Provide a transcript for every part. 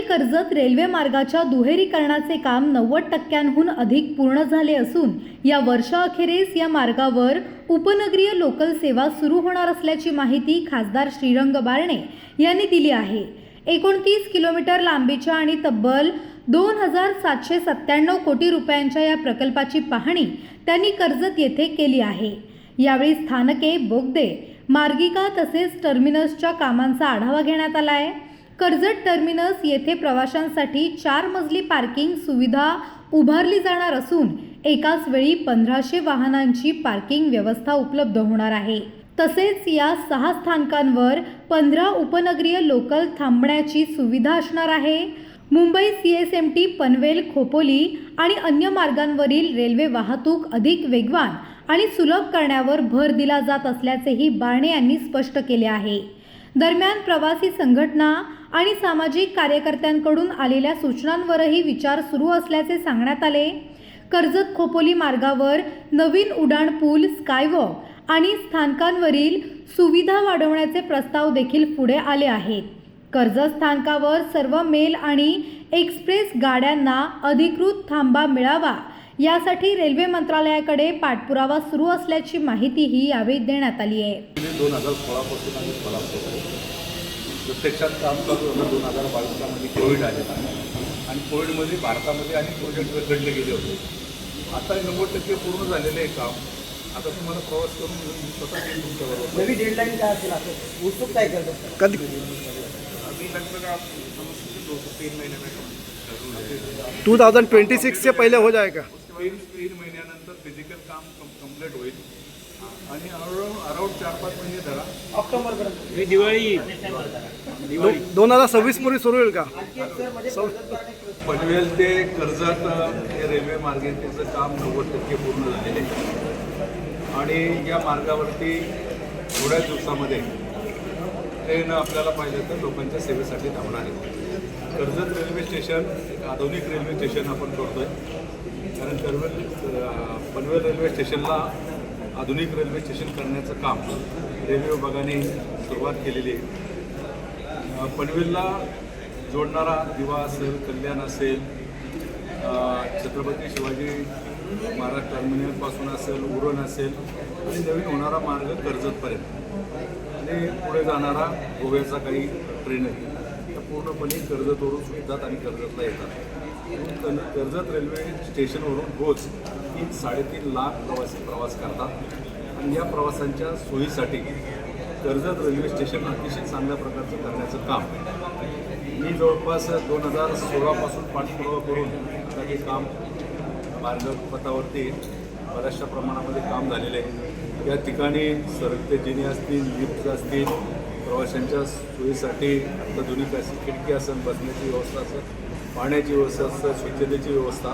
Karjat railway मार्गाच्या दुहेरीकरणाचे काम 90% अधिक पूर्ण झाले असून या वर्षाअखेरीस या मार्गावर उपनगरीय लोकल सेवा सुरू होणार असल्याची माहिती खासदार श्रीरंग बारणे यांनी दिली आहे। 29 किलोमीटर लांबीच्या आणि तब्बल 2797 कोटी रुपयांच्या या प्रकल्पाची पाहणी त्यांनी कर्जत येथे केली आहे। यावेळी स्थानके, बोगदे, मार्गिका तसेच टर्मिनसच्या कामांचा आढावा घेण्यात आला आहे। कर्जत टर्मिनस येथे प्रवाशांसाठी 4 मजली पार्किंग सुविधा उभारली जाणार असून एकाच वेळी 1500 वाहनांची पार्किंग व्यवस्था उपलब्ध होणार आहे। तसेच या 6 स्थानकांवर 15 उपनगरीय लोकल थांबण्याची सुविधा असणार आहे। मुंबई CSMT, पनवेल, खोपोली आणि अन्य मार्गांवरील रेल्वे वाहतूक अधिक वेगवान आणि सुलभ करण्यावर भर दिला जात असल्याचेही बारणे यांनी स्पष्ट केले आहे। दरम्यान प्रवासी संघटना आणि सामाजिक कार्यकर्त्यांकडून आलेल्या सूचनांवरही विचार सुरू असल्याचे सांगण्यात आले। कर्जत खोपोली मार्गावर नवीन उड्डाण पूल, स्कायवॉक आणि स्थानकांवरील सुविधा वाढवण्याचे प्रस्ताव देखील पुढे आले आहेत। कर्जत स्थानकावर सर्व मेल आणि एक्सप्रेस गाड्यांना अधिकृत थांबा मिळावा यासाठी रेल्वे मंत्रालयाकडे पाठपुरावा सुरू असल्याची माहितीही यावेळी देण्यात आली आहे। 2016 पासून आम्ही खोलापूर प्रत्यक्षात काम चालू होतं। 2022 मध्ये कोविड आलेला आणि कोविडमध्ये भारतामध्ये अनेक प्रोजेक्ट रखडले गेले होते। आता 90% पूर्ण झालेलं आहे काम। आता तुम्हाला प्रवास करून स्वतः येईल तुमच्याबरोबर। नवी डेडलाईन काय असेल असं उत्सुकता आहे करतो कधी अभी लगभग आप समझ सकते 2 से 3 महीने में 2026 से पहले हो जाएगा। 3 महिन्यानंतर फिजिकल काम कंप्लीट होईल आणि अराउंड 4-5 महिने धरा ऑक्टोबरपर्यंत दिवाळी 2026 पूर्वी सुरू होईल का? पनवेल ते कर्जत हे रेल्वे मार्गिकेचं काम 90% पूर्ण झालेले आहे आणि या मार्गावरती थोड्या दिवसामध्ये ट्रेन आपल्याला पाहिजे तर लोकांच्या सेवेसाठी धावणार आहे। कर्जत रेल्वे स्टेशन एक आधुनिक रेल्वे स्टेशन आपण करतोय, कारण पनवेल रेल्वे स्टेशनला आधुनिक रेल्वे स्टेशन करण्याचं काम रेल्वे विभागाने सुरुवात केलेली आहे। पनवेलला जोडणारा दिवा असेल, कल्याण असेल, छत्रपती शिवाजी महाराज टर्मिनलपासून असेल, उरण असेल आणि नवीन होणारा मार्ग कर्जतपर्यंत आणि पुढे जाणारा गोव्याचा काही ट्रेन आहे त्या पूर्णपणे कर्जतवरून सुटतात आणि कर्जतला येतात। कर्जत रेल्वे स्टेशनवरून रोज 3-3.5 लाख प्रवासी प्रवास करतात आणि या प्रवासांच्या सोयीसाठी कर्जत रेल्वे स्टेशन अतिशय चांगल्या प्रकारचं करण्याचं काम मी जवळपास 2016 पासून पाठपुरावा करून आता हे काम मार्गपथावरती बऱ्याचशा प्रमाणामध्ये काम झालेलं आहे। या ठिकाणी सरकते जिने असतील, लिफ्ट असतील, प्रवाशांच्या सोयीसाठी अत्याधुनिक असेल, खिडकी असेल, बसण्याची व्यवस्था असेल, पाण्याची व्यवस्था असेल, स्वच्छतेची व्यवस्था,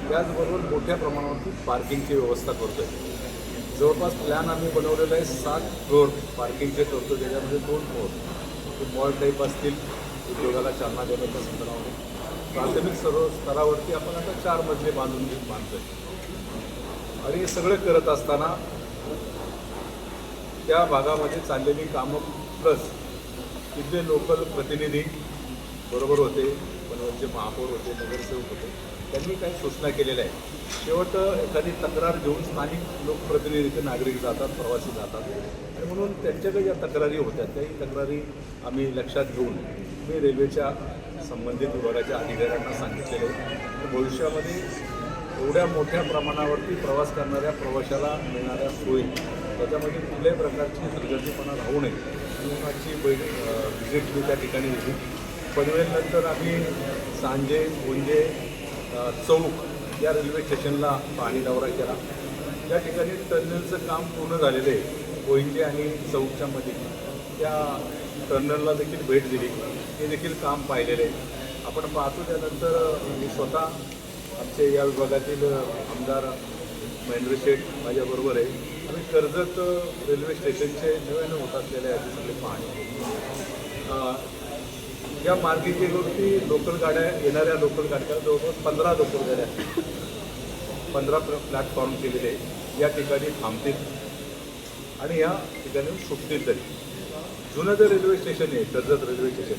त्याचबरोबर मोठ्या प्रमाणावरती पार्किंगची व्यवस्था करतो आहे। जवळपास प्लॅन आम्ही बनवलेला आहे 7 फ्लोअर पार्किंगचे करतो, ज्याच्यामध्ये 2 फ्लोअर मॉल टाईप असतील, उद्योगाला चालना देण्याच्या संदर्भामध्ये प्राथमिक सर्व स्तरावरती आपण आता 4 मजले बांधतोय आणि हे सगळं करत असताना त्या भागामध्ये चाललेली कामं प्लस तिथले लोकल प्रतिनिधी बरोबर होते, पनवेलचे महापौर होते, नगरसेवक होते, त्यांनी काही सूचना केलेल्या आहेत। शेवट एखादी तक्रार घेऊन स्थानिक लोकप्रतिनिधी नागरिक जातात, प्रवासी जातात आणि म्हणून त्यांच्याकडे ज्या तक्रारी होत्या त्याही तक्रारी आम्ही लक्षात घेऊन मी रेल्वेच्या संबंधित विभागाच्या अधिकाऱ्यांना सांगितलेले आहे। भविष्यामध्ये एवढ्या मोठ्या प्रमाणावरती प्रवास करणाऱ्या प्रवाशाला मिळणाऱ्या सोयी त्याच्यामध्ये कुठल्याही प्रकारची हलगर्जीपणा राहू नये म्हणून आजची व्हिजिट मी त्या ठिकाणी दिली। पनवेलनंतर आम्ही सांजे, गुंजे, चौक या रेल्वे स्टेशनला पाहणी दौरा केला। त्या ठिकाणी टर्मिनलचं काम पूर्ण झालेलं आहे। गोविंजे आणि चौकच्या मध्ये त्या टर्मिनलला देखील भेट दिली, ते देखील काम पाहिलेलं आहे। आपण पाहतो त्यानंतर मी स्वतः आमचे या विभागातील आमदार महेंद्र शेठ माझ्याबरोबर आहे। आम्ही कर्जत रेल्वे स्टेशनचे नव्यानं होत असलेले याची सगळी पाहणी या मार्गिकेवरती लोकल गाड्या येणाऱ्या लोकल गाड्या जवळपास 15 लोकल गाड्या 15 प्लॅटफॉर्म केलेले या ठिकाणी थांबतील आणि या ठिकाणी सुटतील। तरी जुनं जे रेल्वे स्टेशन आहे कर्जत रेल्वे स्टेशन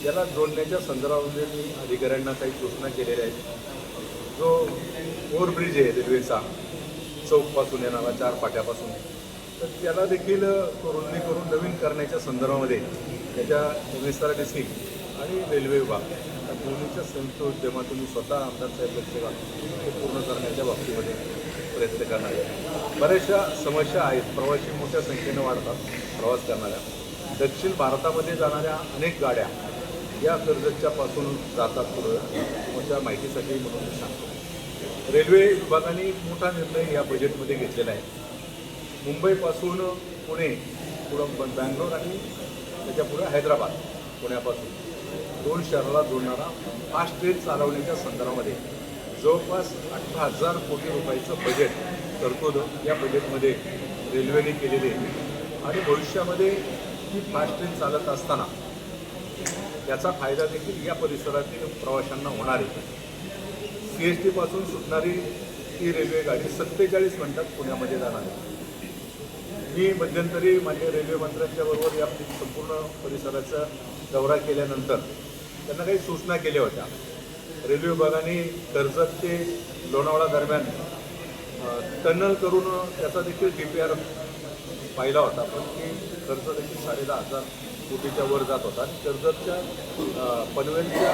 याला जोडण्याच्या संदर्भामध्ये मी अधिकाऱ्यांना काही सूचना केलेल्या आहेत. जो ओव्हरब्रिज आहे रेल्वेचा चौकपासून येणारा 4 फाट्यापासून, तर त्याला देखील रुंदी करून नवीन करण्याच्या संदर्भामध्ये त्याच्या MSRDC आणि रेल्वे विभाग या दोन्हीच्या संयुक्त उद्यमातून मी स्वतः आमदार साहेब लक्ष घालून ते पूर्ण करण्याच्या बाबतीमध्ये प्रयत्न करणार आहे. बऱ्याचशा समस्या आहेत. प्रवासी मोठ्या संख्येनं वाढतात प्रवास करणाऱ्या. दक्षिण भारतामध्ये जाणाऱ्या अनेक गाड्या या कर्जतच्यापासून जातात पुढं. तुमच्या माहितीसाठी म्हणून मी सांगतो. रेल्वे विभागाने मोठा निर्णय या बजेटमध्ये घेतलेला आहे. मुंबईपासून पुणे, पुढं बँगलोर आणि त्याच्या पुढे हैदराबाद, पुण्यापासून 2 शहराला जोडणारा फास्ट ट्रेन चालवण्याच्या संदर्भामध्ये जवळपास 18,000 कोटी रुपयाचं बजेट तरतूद या बजेटमध्ये रेल्वेने केलेली आहे. आणि भविष्यामध्ये ही फास्ट ट्रेन चालत असताना याचा फायदा देखील या परिसरातील प्रवाशांना होणार आहे. CSTपासून सुटणारी ही रेल्वे गाडी 47 मिनिटात पुण्यामध्ये जाणार आहे. मी मध्यंतरी माझ्या रेल्वे मंत्र्यांच्या बरोबर या संपूर्ण परिसराचा दौरा केल्यानंतर त्यांना काही सूचना केल्या होत्या. रेल्वे विभागाने कर्जत ते लोणावळा दरम्यान टनल करून त्याचा देखील DPR पाहिला होता, पण ती खर्च देखील 10,500 कोटीच्या वर जात होता. आणि कर्जतच्या पनवेलच्या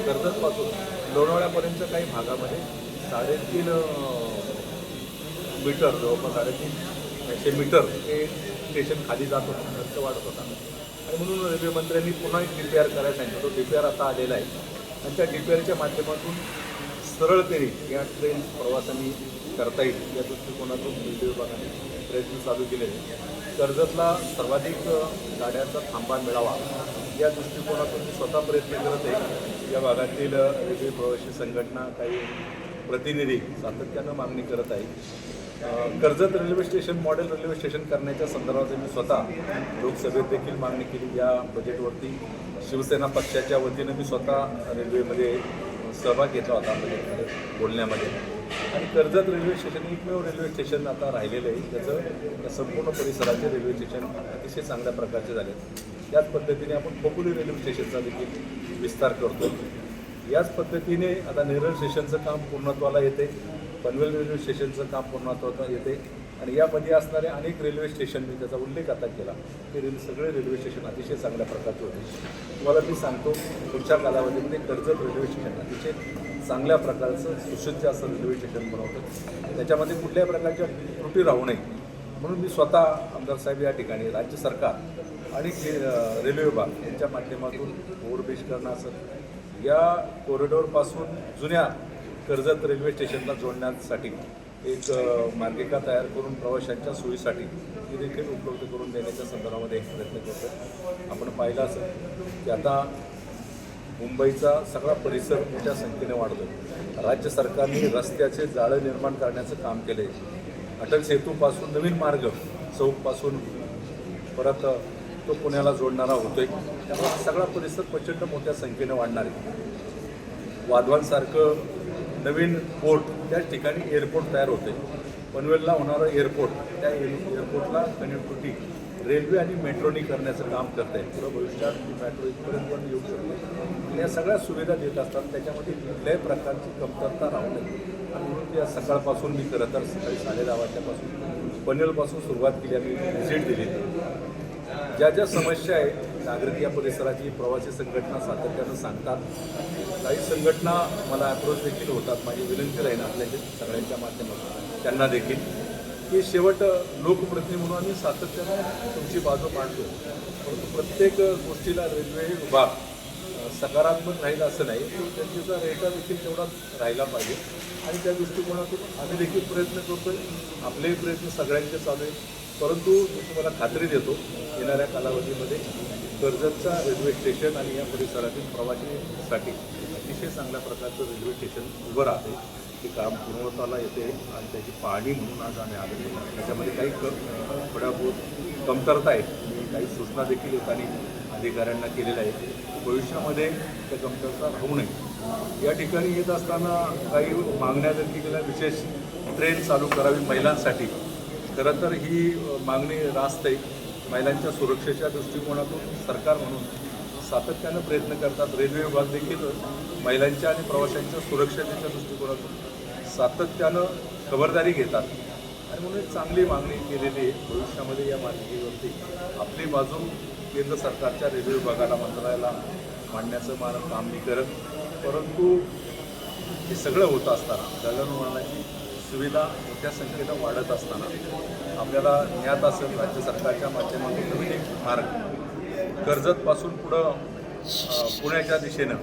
कर्जतपासून लोणावळ्यापर्यंतच्या काही भागामध्ये 3.5 मीटर, जवळपास 350 मीटर हे स्टेशन खाली जात होतं, खर्च वाढत होता. आणि म्हणून रेल्वे मंत्र्यांनी पुन्हा एक DPR करायला सांगितलं. तो DPR आता आलेला आहे आणि त्या DPRच्या माध्यमातून सरळतेने या ट्रेन प्रवासांनी करता येईल या दृष्टिकोनातून रेल्वे विभागाने प्रयत्न चालू केलेले. कर्जतला सर्वाधिक गाड्यांचा थांबा मिळावा या दृष्टिकोनातून मी स्वतः प्रयत्न करत आहे. या भागातील रेल्वे प्रवासी संघटना, काही प्रतिनिधी सातत्यानं मागणी करत आहे. Karjat railway station model railway station करण्याच्या संदर्भात मी स्वतः लोकसभेत देखील मागणी केली. या बजेटवरती शिवसेना पक्षाच्या वतीनं मी स्वतः रेल्वेमध्ये सहभाग घेतला होता बजेटमध्ये बोलण्यामध्ये. आणि कर्जत रेल्वे स्टेशन एकमेव रेल्वे स्टेशन आता राहिलेलं आहे. त्याचं संपूर्ण परिसराचे रेल्वे स्टेशन अतिशय चांगल्या प्रकारचे झाले. याच पद्धतीने आपण खोपोली रेल्वे स्टेशनचा देखील विस्तार करतो. याच पद्धतीने आता नेरळ स्टेशनचं काम पूर्णत्वाला येते, पनवेल रेल्वे स्टेशनचं काम पूर्णत्वाला येते. आणि यामध्ये असणारे अनेक रेल्वे स्टेशन मी त्याचा उल्लेख आता केला. ते सगळे रेल्वे स्टेशन अतिशय चांगल्या प्रकारचे होते. तुम्हाला मी सांगतो, पुढच्या कालावधीमध्ये कर्जत रेल्वे स्टेशन अतिशय चांगल्या प्रकारचं सुसज्ज असं रेल्वे स्टेशन बनवतं. त्याच्यामध्ये कुठल्याही प्रकारच्या त्रुटी राहू नये म्हणून मी स्वतः आमदार साहेब या ठिकाणी राज्य सरकार आणि रेल्वे विभाग यांच्या माध्यमातून ओव्हरब्रिज करणं असेल, या कॉरिडॉरपासून जुन्या कर्जत रेल्वे स्टेशनला जोडण्यासाठी एक मार्गिका तयार करून प्रवाशांच्या सोयीसाठी ती देखील उपलब्ध करून देण्याच्या संदर्भामध्ये एक प्रयत्न करतो. आपण पाहिलं असेल की आता मुंबईचा सगळा परिसर मोठ्या संख्येने वाढतो. राज्य सरकारने रस्त्याचे जाळं निर्माण करण्याचं काम केलं आहे. अटल सेतूपासून नवीन मार्ग चौकपासून परत तो पुण्याला जोडणारा होतोय. त्यामुळे सगळा परिसर प्रचंड मोठ्या संख्येने वाढणार आहे. वाधवांसारखं नवीन पोर्ट, त्याच ठिकाणी एअरपोर्ट तयार होते. पनवेलला होणारं एअरपोर्ट, त्या एअरपोर्टला कनेक्टिव्हिटी रेल्वे आणि मेट्रोनी करण्याचं काम करत आहे. पुढं भविष्यात मेट्रो इथपर्यंत पण येऊ शकते. या सगळ्या सुविधा देत असतात. त्याच्यामध्ये कुठल्याही प्रकारची कमतरता राहू नये. आणि म्हणून या सकाळपासून मी खरं तर सकाळी 10:30 वाजल्यापासून पनवेलपासून सुरुवात केली. आम्ही व्हिजिट दिली. ज्या ज्या समस्या आहेत नागरिक या परिसराची प्रवासी संघटना सातत्यानं सांगतात. काही संघटना मला अप्रोच देखील होतात. माझी विनंती राहील आपल्या सगळ्यांच्या माध्यमातून त्यांना देखील की शेवट लोकप्रतिनिधी म्हणून आम्ही सातत्यानं तुमची बाजू मांडतो. परंतु प्रत्येक गोष्टीला रेल्वे विभाग सकारात्मक राहील असं नाही. त्यांचा रेटा देखील तेवढाच राहिला पाहिजे. आणि त्या दृष्टिकोनातून आम्ही देखील प्रयत्न करतो आहे. आपलेही प्रयत्न सगळ्यांचे चालू आहे. परंतु मी तुम्हाला खात्री देतो, येणाऱ्या कालावधीमध्ये कर्जतचा रेल्वे स्टेशन आणि या परिसरातील प्रवासीसाठी अतिशय चांगल्या प्रकारचं रेल्वे स्टेशन उभं राहते. ते काम पूर्णत्वाला येते आणि त्याची पाहणी म्हणून आज आम्ही आलेलो. त्याच्यामध्ये काही थोड्या बहुत कमतरता आहेत. काही सूचना देखील येताना अधिकाऱ्यांना केलेल्या आहेत. भविष्यामध्ये त्या कमतरता राहू नये. या ठिकाणी येत असताना काही मागण्या जर केलेल्या, विशेष ट्रेन चालू करावी महिलांसाठी. खरं तर ही मागणी रास्त आहे. महिलांच्या सुरक्षेच्या दृष्टिकोनातून सरकार म्हणून सातत्यानं प्रयत्न करतात. रेल्वे विभाग देखील महिलांच्या आणि प्रवाशांच्या सुरक्षतेच्या दृष्टिकोनातून सातत्यानं खबरदारी घेतात आणि म्हणून एक चांगली मागणी केलेली आहे. भविष्यामध्ये या मार्गिकेवरती आपली बाजू केंद्र सरकारच्या रेल्वे विभागाला मंत्रालयाला मांडण्याचं काम मी करत, परंतु हे सगळं होतं असताना दळणवळणाची सुविधा मोठ्या संख्येनं वाढत असताना आपल्याला ज्ञात असेल राज्य सरकारच्या माध्यमातून नवीन एक मार्ग कर्जतपासून पुढं पुण्याच्या दिशेनं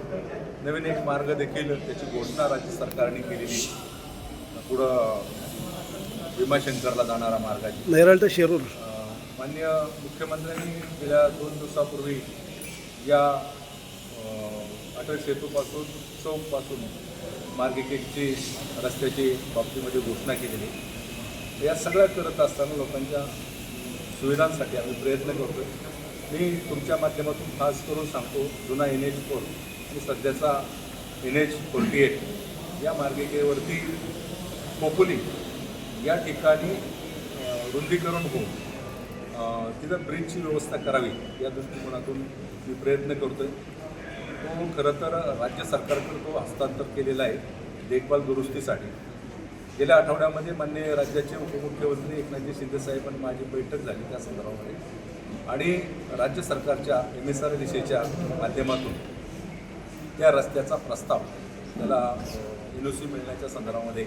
नवीन एक मार्ग देखील त्याची घोषणा राज्य सरकारने केलेली. पुढं भीमाशंकरला जाणारा मार्गाची नेरळ ते शिरूर. माननीय मुख्यमंत्र्यांनी गेल्या 2 दिवसापूर्वी या अटल सेतूपासून चौकपासून मार्गिकेची रस्त्याची बाबतीमध्ये घोषणा केलेली. या सगळ्या करत असताना लोकांच्या सुविधांसाठी आम्ही प्रयत्न करतो. मी तुमच्या माध्यमातून खास करून सांगतो, जुना NH4 आणि सध्याचा NH48 या मार्गिकेवरती खोपोली या ठिकाणी रुंदीकरण होऊन तिथं ब्रिजची व्यवस्था करावी या दृष्टिकोनातून मी प्रयत्न करतो आहे. तो खरं तर राज्य सरकारकडे तो हस्तांतर केलेला आहे देखभाल दुरुस्तीसाठी. गेल्या आठवड्यामध्ये माननीय राज्याचे उपमुख्यमंत्री एकनाथजी शिंदेसाहेब आणि माझी बैठक झाली त्या संदर्भामध्ये आणि राज्य सरकारच्या MSRDCच्या माध्यमातून त्या रस्त्याचा प्रस्ताव त्याला NOC मिळण्याच्या संदर्भामध्ये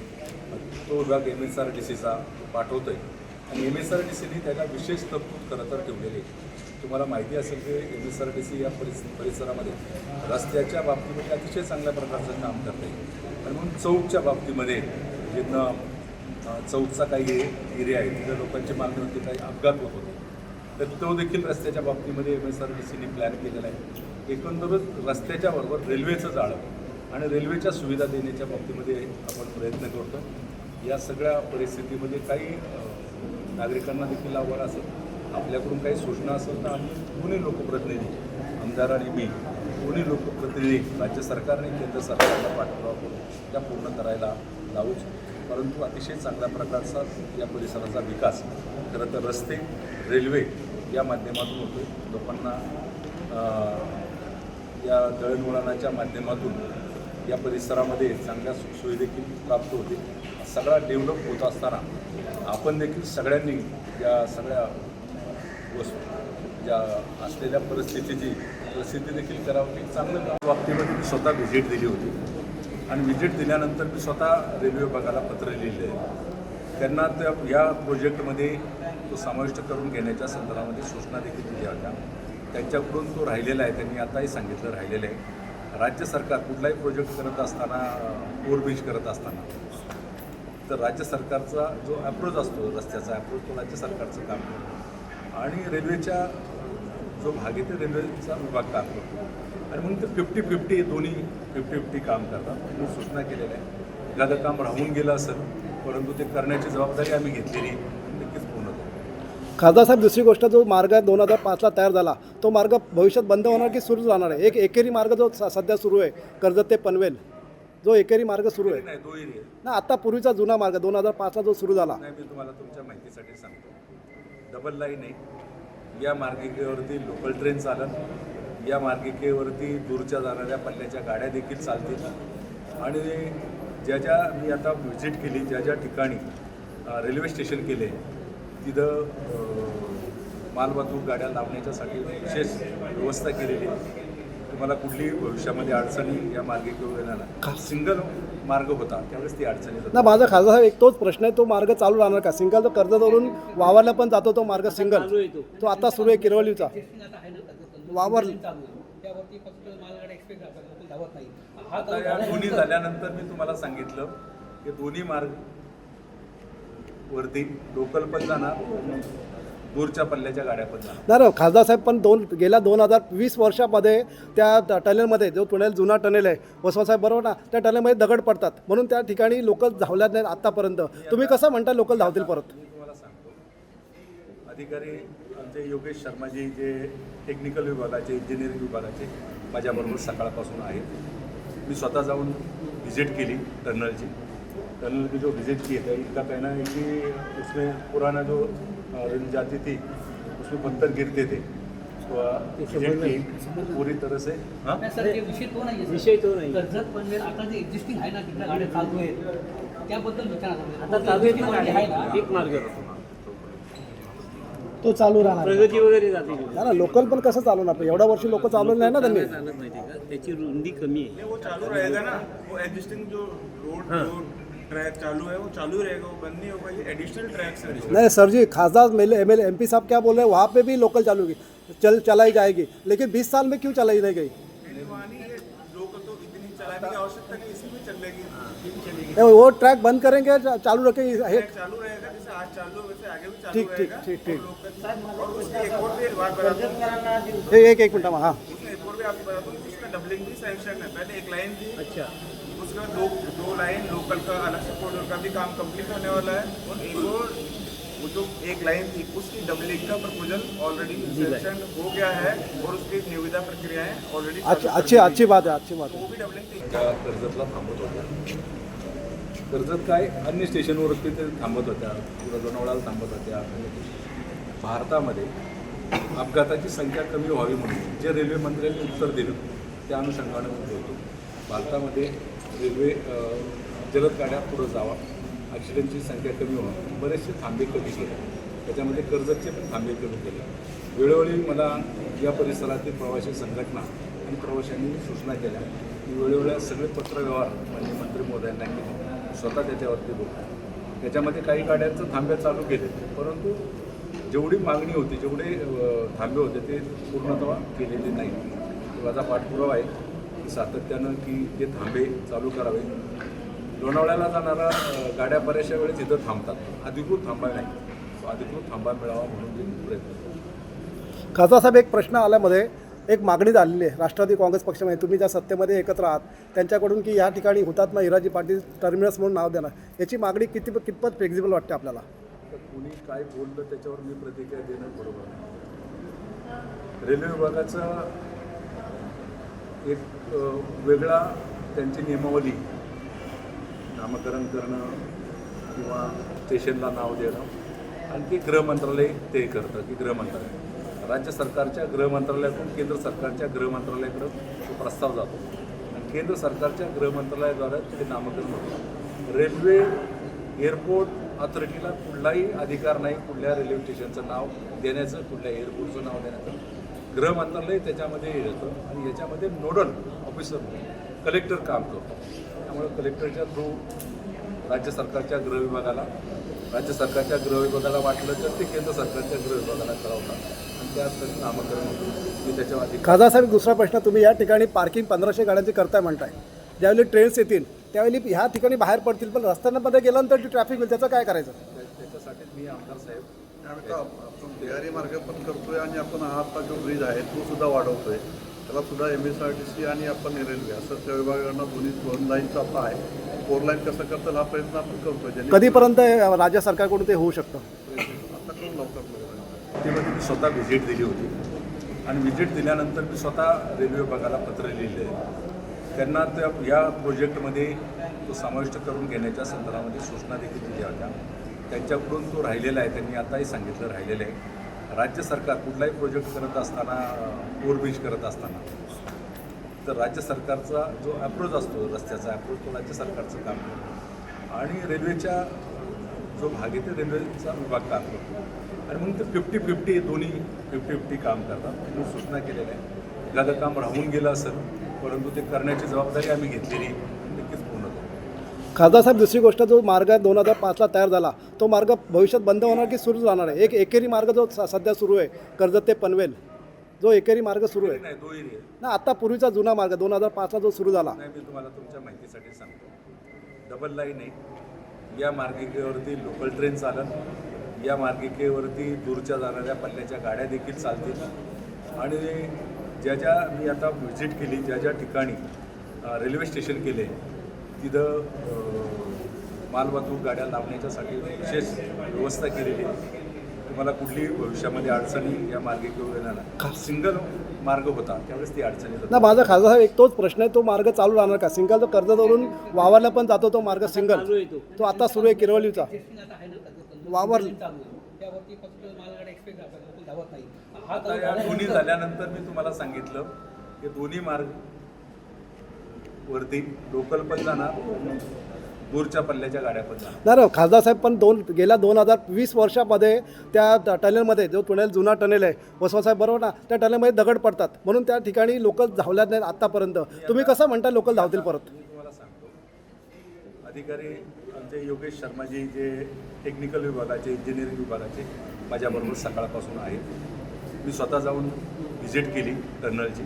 तो विभाग MSRDCचा पाठवतो आहे आणि MSRDCने त्याला विशेष तरतूद खरं तर ठेवलेली आहे. तुम्हाला माहिती असेल की MSRDC या परिसरामध्ये रस्त्याच्या बाबतीमध्ये अतिशय चांगल्या प्रकारचं काम करते आणि म्हणून चौकच्या बाबतीमध्ये जिथनं चौकचा काही एरिया आहे तिथं लोकांची मागणी होती, काही अपघात होत होते, तर तो देखील रस्त्याच्या बाबतीमध्ये MSRDCने प्लॅन केलेला आहे. एकंदरच रस्त्याच्या बरोबर रेल्वेचं जाळं आणि रेल्वेच्या सुविधा देण्याच्या बाबतीमध्ये आपण प्रयत्न करतो. या सगळ्या परिस्थितीमध्ये काही नागरिकांना देखील आवड असेल, आपल्याकडून काही सूचना असेल तर आम्ही दोन्ही लोकप्रतिनिधी, आमदार आणि मी, दोन्ही लोकप्रतिनिधी राज्य सरकारने केंद्र सरकारला पाठपुरावा करून त्या पूर्ण करायला लावूच. परंतु अतिशय चांगल्या प्रकारचा या परिसराचा विकास खरं तर रस्ते रेल्वे या माध्यमातून होतो. लोकांना या दळणवळणाच्या माध्यमातून या परिसरामध्ये चांगल्या सुखसोयी देखील प्राप्त होते. सगळा डेव्हलप होत असताना आपण देखील सगळ्यांनी या सगळ्या वस्तू ज्या असलेल्या परिस्थितीची प्रसिद्धी देखील करावी. एक चांगलं काम बाबतीमध्ये मी स्वतः व्हिजिट दिली होती आणि व्हिजिट दिल्यानंतर मी स्वतः रेल्वे विभागाला पत्र लिहिले आहे. त्यांना त्या या प्रोजेक्टमध्ये तो समाविष्ट करून घेण्याच्या संदर्भामध्ये सूचना देखील दिल्या होत्या. त्यांच्याकडून तो राहिलेला आहे. त्यांनी आताही सांगितलं राहिलेलं आहे. राज्य सरकार कुठलाही प्रोजेक्ट करत असताना, ओव्हरब्रिज करत असताना, तर राज्य सरकारचा जो ॲप्रोच असतो, रस्त्याचा ॲप्रोच, तो राज्य सरकारचं काम करतो आणि रेल्वेच्या जो भाग आहे ते रेल्वेचा विभाग काम करतो आणि म्हणून ते 50-50 दोन्ही 50-50 काम करतात. मी सूचना केलेल्या आहे. एखादं काम राहून गेलं असेल परंतु ते करण्याची जबाबदारी आम्ही घेतलेली नक्कीच पूर्ण करू. खासदार साहेब, दुसरी गोष्ट, जो मार्ग 2005ला तयार झाला तो मार्ग भविष्यात बंद होणार की सुरू राहणार आहे? एक एकेरी मार्ग जो सध्या सुरू आहे कर्जत ते पनवेल, जो एकेरी मार्ग सुरू आहे नाही, दो एरिया ना, आता पूर्वीचा जुना मार्ग 2005ला जो सुरू झाला. नाही, मी तुम्हाला तुमच्या माहितीसाठी सांगतो. डबल लाईन आहे. या मार्गिकेवरती लोकल ट्रेन चालत, या मार्गिकेवरती दूरच्या जाणाऱ्या पल्ल्याच्या गाड्या देखील चालतील आणि ज्या मी आता व्हिजिट केली, ज्या ठिकाणी रेल्वे स्टेशन केले तिथं मालवाहतूक गाड्या लावण्याच्यासाठी विशेष व्यवस्था केलेली आहे. तुम्हाला कुठलीही भविष्यामध्ये अडचणी या मार्गिकेवर येणार नाही. सिंगल मार्ग होता त्यावेळेस ती अडचणी ना. माझा खासदार साहेब एक तोच प्रश्न आहे, तो मार्ग चालू राहणार का? सिंगल जो कर्जतवरून वावरला पण जातो तो मार्ग सिंगल, तो आता सुरू आहे किरवलीचा वावर. त्यावरती फक्त मालगाड्या एक्सप्रेस धावत नाही. आता या दोन्ही झाल्यानंतर मी तुम्हाला सांगितलं की दोन्ही मार्ग वरती लोकल पण जाणार, दूरच्या पल्ल्याच्या गाड्या पण जाणार. नाही, खासदार साहेब, पण गेल्या 2020 वर्षामध्ये त्या टनेलमध्ये, जो टनेल जुना टनेल आहे वसवा साहेब बरोबर ना, त्या टनेलमध्ये दगड पडतात म्हणून त्या ठिकाणी लोकल धावल्यात नाहीत आत्तापर्यंत. तुम्ही कसं म्हणता लोकल धावतील परत? मी तुम्हाला सांगतो, अधिकारी आमचे योगेश शर्माजी जे टेक्निकल विभागाचे, इंजिनिअरिंग विभागाचे माझ्याबरोबर सकाळपासून आहेत. मी स्वतः जाऊन व्हिजिट केली टनलची. टनल की जो विजिट की है इनका कहना है कि उसमें पुराना जो रेल जाती थी उसमें पत्थर गिरते थे पूरी तरह से हाँ नाही सर ते विषय तो नाही विषय तो नाही कर्जत पनवेल आता जे एक्झिस्टिंग आहे ना तिथल्या गाड्या चालू आहेत त्याबद्दल विचारा आता चालू आहे ना एक मार्ग तो चालू राहणार प्रगती वगैरे जाते ना लोकल पण कसं चालवणार एवढ्या वर्षी लोक चालवलं नाही ना त्यांनी चालत माहिती का त्याची रुंदी कमी आहे वो चालू रहेगा ना वो एग्जिस्टिंग जो रोड जो ट्रैक चालू है वो चालू ही रहेगा वो बंद नहीं होगा ये एडिशनल ट्रैक्स है नहीं सर जी खासदार एमएलए एमपी साहब क्या बोल रहे हैं वहाँ पे भी लोकल चालू की चलाई जाएगी लेकिन 20 साल में क्यों चलाई नहीं गई लोग तो इतनी चलाने की आवश्यकता नहीं इसी में चलेगी वो ट्रैक बंद करेंगे चालू रखेंगे ट्रैक चालू रहेगा जैसे आज चालू वैसे आगे भी चालू ठीक ठीक रहेगा ठीक ठीक और उसकी एक और भी एक बात बता दूं एक मिनट हाँ उसमें एक और भी आपको बता दूं कि उसका डबलिंग भी सैंक्शन है पहले एक लाइन थी अच्छा उसका दो लाइन लोकल का अलग से कॉरिडोर का भी काम कंप्लीट होने वाला है और एक और वो जो एक लाइन थी उसकी डबलिंग का प्रपोजल ऑलरेडी सैंक्शन हो गया है और उसकी निविदा प्रक्रियाएं ऑलरेडी अच्छी बात है वो भी डबलिंग त्या कर्जतला थांबत होत्या. कर्जत काय अन्य स्टेशनवरती ते थांबत होत्या किंवा लोणावळ्याला थांबत होत्या. भारतामध्ये अपघाताची संख्या कमी व्हावी म्हणून जे रेल्वे मंत्र्यांनी उत्तर दिलं त्या अनुषंगाने मी बोलतो. भारतामध्ये रेल्वे जलद गाड्या पुढं जावा, ॲक्सिडेंटची संख्या कमी व्हावी, बरेचसे थांबे कमी केले. त्याच्यामध्ये कर्जतचे पण थांबे कमी केले. वेळोवेळी मला या परिसरातील प्रवासी संघटना आणि प्रवाशांनी सूचना केल्या की वेळोवेळी सगळे पत्रव्यवहार म्हणजे मंत्री महोदयांना केले, स्वतः त्याच्यावरती बोलतो. त्याच्यामध्ये काही गाड्यांचं थांबे चालू केले, परंतु जेवढी मागणी होती जेवढे थांबे होते ते पूर्णतः केलेले नाही. माझा पाठपुरावा आहे सातत्यानं की ते थांबे चालू करावे. लोणावळ्याला जाणारा गाड्या बऱ्याचशा वेळेस इथं थांबतात, अधिकृत थांबा नाही, अधिकृत थांबा मिळावा म्हणून मी प्रयत्न करतो. खासदार साहेब एक प्रश्न आल्यामध्ये एक मागणी झालेली आहे राष्ट्रवादी काँग्रेस पक्षामध्ये तुम्ही ज्या सत्तेमध्ये एकत्र आहात त्यांच्याकडून की या ठिकाणी हुतात्मा हिराजी पाटील टर्मिनस म्हणून नाव देणार, याची मागणी कितपत फ्लेक्झिबल वाटते आपल्याला? तर कुणी काय बोललं त्याच्यावर मी प्रतिक्रिया देणं बरोबर नाही. रेल्वे विभागाचं एक वेगळा त्यांची नियमावली नामकरण करणं किंवा स्टेशनला नाव देणं आणि ते गृह मंत्रालय ते करतं की गृह मंत्रालय राज्य सरकारच्या गृह मंत्रालयातून केंद्र सरकारच्या गृह मंत्रालयाकडं तो प्रस्ताव जातो आणि केंद्र सरकारच्या गृह मंत्रालयाद्वारे ते नामकरण होतं. रेल्वे एअरपोर्ट ऑथॉरिटीला कुठलाही अधिकार नाही कुठल्या रेल्वे स्टेशनचं नाव देण्याचं, कुठल्या एअरपोर्टचं नाव देण्याचं. गृह मंत्रालय त्याच्यामध्ये येतं आणि याच्यामध्ये नोडल ऑफिसर म्हणून कलेक्टर काम करतो. त्यामुळे कलेक्टरच्या थ्रू राज्य सरकारच्या गृह विभागाला वाटलं तर ते केंद्र सरकारच्या गृह विभागाला कळवतात आणि त्यात नामकरण होतं की त्याच्या अधिकार. खासदार साहेब दुसरा प्रश्न, तुम्ही या ठिकाणी पार्किंग 1500 गाड्यांची करताय म्हणताय, ज्यावेळी ट्रेन्स येतील त्यावेळी ह्या ठिकाणी बाहेर पडतील पण रस्त्यांमध्ये गेल्यानंतर ट्रॅफिक होईल, त्याचं काय करायचं? त्याच्यासाठी मी आमदार साहेब त्यानंतर आपण भुयारी मार्ग पण करतोय आणि आपण हा आता जो ब्रिज आहे तो सुद्धा वाढवतोय. त्याला सुद्धा MSRTC आणि आपण रेल्वे असं त्या विभागांना दोन लाईनचा आता आहे. 4 लाईन कसं करतील हा प्रयत्न आपण करतोय. कधीपर्यंत राज्य सरकारकडून ते होऊ शकतं? आता करून लवकर त्यामध्ये मी स्वतः व्हिजिट दिली होती आणि व्हिजिट दिल्यानंतर मी स्वतः रेल्वे विभागाला पत्र लिहिले आहे. त्यांना त्या या प्रोजेक्टमध्ये तो समाविष्ट करून घेण्याच्या संदर्भामध्ये सूचना देखील दिल्या होत्या. त्यांच्याकडून तो राहिलेला आहे, त्यांनी आताही सांगितलं राहिलेलं आहे. राज्य सरकार कुठलाही प्रोजेक्ट करत असताना ओव्हरब्रिज करत असताना तर राज्य सरकारचा जो ॲप्रोच असतो रस्त्याचा ॲप्रोच तो राज्य सरकारचं काम करतो आणि रेल्वेच्या जो भाग आहे ते रेल्वेचा विभाग काम करतो आणि मग ते 50-50 दोन्ही 50-50 काम करतात. मी सूचना केलेल्या आहे. एखादं काम राहून गेलं असेल परंतु ते करण्याची जबाबदारी आम्ही घेतलेली नक्कीच पूर्ण करू. खासदार साहेब दुसरी गोष्ट, जो मार्ग 2005ला तयार झाला तो मार्ग भविष्यात बंद होणार की सुरू राहणार आहे? एक एकेरी मार्ग जो सध्या सुरू आहे कर्जत ते पनवेल, जो एकेरी मार्ग सुरू आहे नाही दोही रे ना, आता पूर्वीचा जुना मार्ग 2005ला जो सुरू झाला, नाही मी तुम्हाला तुमच्या माहितीसाठी सांगतो. डबल लाईन आहे. या मार्गिकेवरती लोकल ट्रेन चालत, या मार्गिकेवरती दूरच्या जाणाऱ्या पल्ल्याच्या गाड्या देखील चालतील आणि ज्या मी आता व्हिजिट केली ज्या ठिकाणी रेल्वे स्टेशन केले तिथं मालवाहतूक गाड्या लावण्याच्यासाठी विशेष व्यवस्था केलेली आहे. तुम्हाला कुठली भविष्यामध्ये अडचणी या मार्गिकेवर येणार नाही. सिंगल मार्ग होता त्यावेळेस ती अडचणी ना माझा खासदार साहेब एक तोच प्रश्न आहे, तो मार्ग चालू राहणार का? सिंगल जो कर्जतवरून वावरला पण जातो तो मार्ग सिंगल तो आता सुरू आहे किरवलीचा आता आहे ना वावर चालू आहे त्यावरती फक्त मालगाड्या एक्सप्रेस जातात लोकल धावत नाही. आता या दोन्ही झाल्यानंतर मी तुम्हाला सांगितलं की दोन्ही मार्ग वरती लोकल पण जाणार, दूरच्या पल्ल्याच्या गाड्या पण जाणार. नाही खासदार साहेब पण गेल्या 2020 वर्षामध्ये त्या टनेलमध्ये जो जुना टनेल आहे वसवासाहेब बरोबर ना, त्या टनेलमध्ये दगड पडतात म्हणून त्या ठिकाणी लोक धावल्या नाहीत आत्तापर्यंत. तुम्ही कसं म्हणता लोकल धावतील परत? मी तुम्हाला सांगतो, अधिकारी आमचे योगेश शर्माजी जे टेक्निकल विभागाचे, इंजिनिअरिंग विभागाचे माझ्याबरोबर सकाळपासून आहेत. मी स्वतः जाऊन विजिट केली टनलची.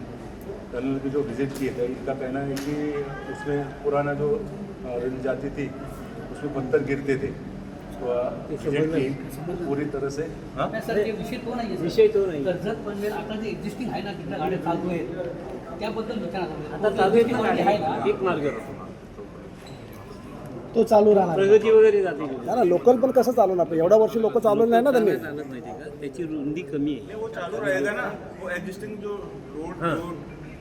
टनल की जो विजिट की है इनका कहना है कि उसमें पुराना जो रेल जाती थी उसमें पत्थर गिरते थे. विजिट की पूरी तरह से हाँ नाही सर, ते विषय तो नाही कर्जत पनवेल आता जे एक्झिस्टिंग आहे ना तिथल्या गाड्या चालू आहेत त्याबद्दल विचारा. आता चालू आहे ना एक मार्ग तो चालू राहणार प्रगती वगैरे जाते ना. लोकल पण कसं चालवणार? एवढ्या वर्षी लोक चालवलं नाही ना त्यांनी. चालत माहिती का, त्याची रुंदी कमी आहे. वो चालू रहेगा ना, वो एग्जिस्टिंग जो रोड जो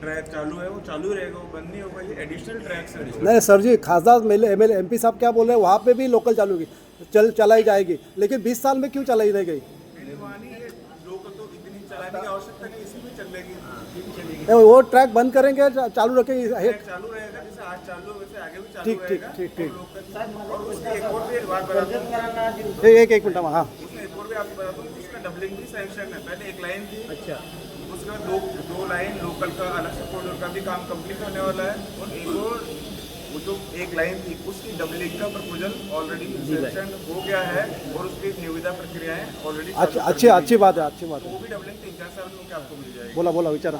ट्रैक चालू है वो चालू ही रहेगा, वो बंद नहीं होगा. ये एडिशनल ट्रैक्स है. नहीं सर जी, खासदार MLA MP साहब क्या बोल रहे हैं, वहाँ पे भी लोकल चालू की चलाई जाएगी, लेकिन 20 साल में क्यों चलाई नहीं गई? मेरी मानी है लोग तो इतनी चलाने की आवश्यकता नहीं, इसी में चलेगी. वो ट्रैक बंद करेंगे चालू रखेंगे? ट्रैक चालू रहेगा, जैसे आज चालू है वैसे आगे भी चालू ठीक ठीक रहेगा. ठीक ठीक. और उसकी एक और भी बात बता दूं, एक मिनट हाँ. उसमें एक और भी आपको बता दूं, उसका डबलिंग भी सैंक्शन है. पहले एक लाइन थी, अच्छा, उसका दो लाइन लोकल का अलग से कॉरिडोर का भी काम कंप्लीट होने वाला है. और एक और वो जो एक लाइन थी उसकी डबलिंग का प्रपोजल ऑलरेडी सैंक्शन हो गया है और उसकी निविदा प्रक्रियाएं ऑलरेडी अच्छी बात है, अच्छी बात है. वो भी डबलिंग 3-4 साल में आपको मिल जाएगी. बोला विचारा.